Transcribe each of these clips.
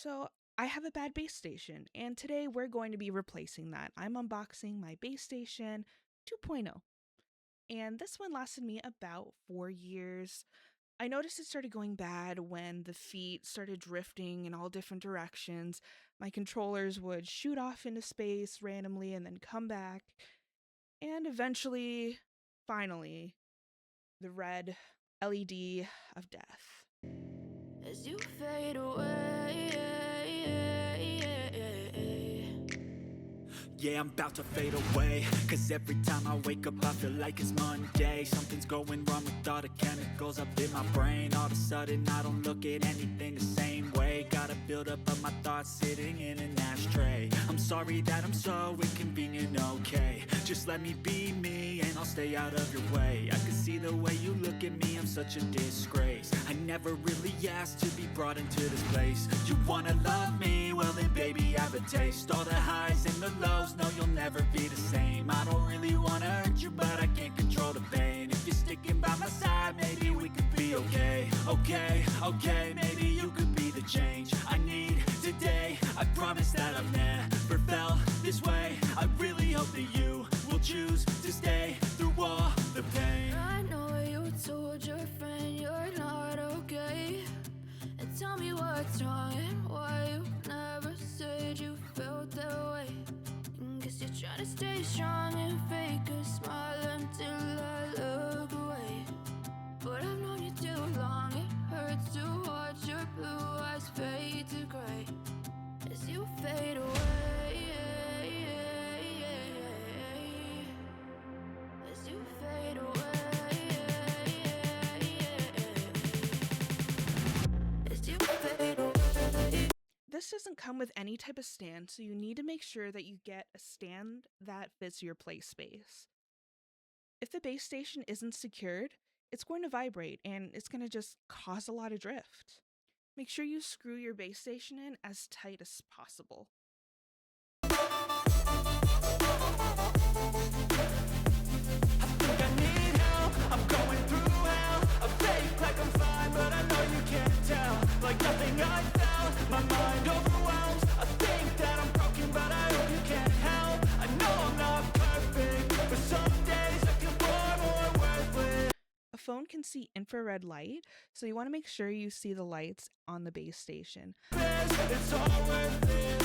So I have a bad base station, and today we're going to be replacing that. I'm unboxing my base station 2.0, and this one lasted me about 4 years. I noticed it started going bad when the feet started drifting in all different directions. My controllers would shoot off into space randomly and then come back, and eventually, finally, the red LED of death. As you fade away, yeah, I'm about to fade away. Cause every time I wake up I feel like it's Monday. Something's going wrong with all the chemicals up in my brain. All of a sudden I don't look at anything the same way. Gotta build up of my thoughts sitting in an ashtray. I'm sorry that I'm so inconvenient, okay. Just let me be me and I'll stay out of your way. I can see the way you look at me, I'm such a disgrace. I never really asked to be brought into this place. You wanna love me? Well then baby I have a taste. All the highs and the lows, no you'll never be the same. I don't really wanna hurt you but I can't control the pain. If you're sticking by my side maybe we could be okay. Okay, maybe you could be the change I need today. I promise that I've never felt this way. I really hope that you will choose to stay through all the pain. I know you told your friend you're not okay, and tell me what's wrong and why you never said you felt that way. Guess you're trying to stay strong and fake a smile until I look away. But I've known you too long, it hurts to watch your blue eyes fade to gray as you fade away. As you fade away. As you fade away. This doesn't come with any type of stand, so you need to make sure that you get a stand that fits your play space. If the base station isn't secured, it's going to vibrate and it's going to just cause a lot of drift. Make sure you screw your base station in as tight as possible. I need help, I'm going through hell. I fake like I'm fine, but I know you can't tell. Like nothing I felt, my mind overwhelms. I think that I'm broken, but I hope you can't help. I know I'm not perfect, but some days I feel far more worthless. A phone can see infrared light, so you want to make sure you see the lights on the base station. It's all worth it.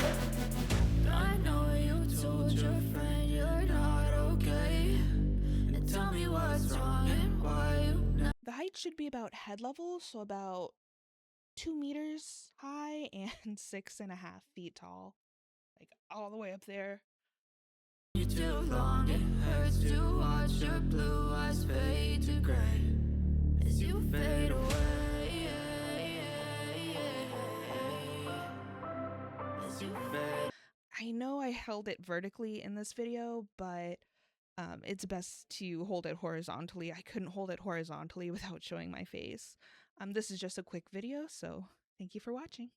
I know you told your friend you're not okay, and tell me what's wrong and why you. The height should be about head level, so about 2 meters high and 6.5 feet tall. Like all the way up there. You too long, it hurts to watch your blue eyes fade to gray as you fade away. As you fade. I know I held it vertically in this video, but it's best to hold it horizontally. I couldn't hold it horizontally without showing my face. This is just a quick video, so thank you for watching.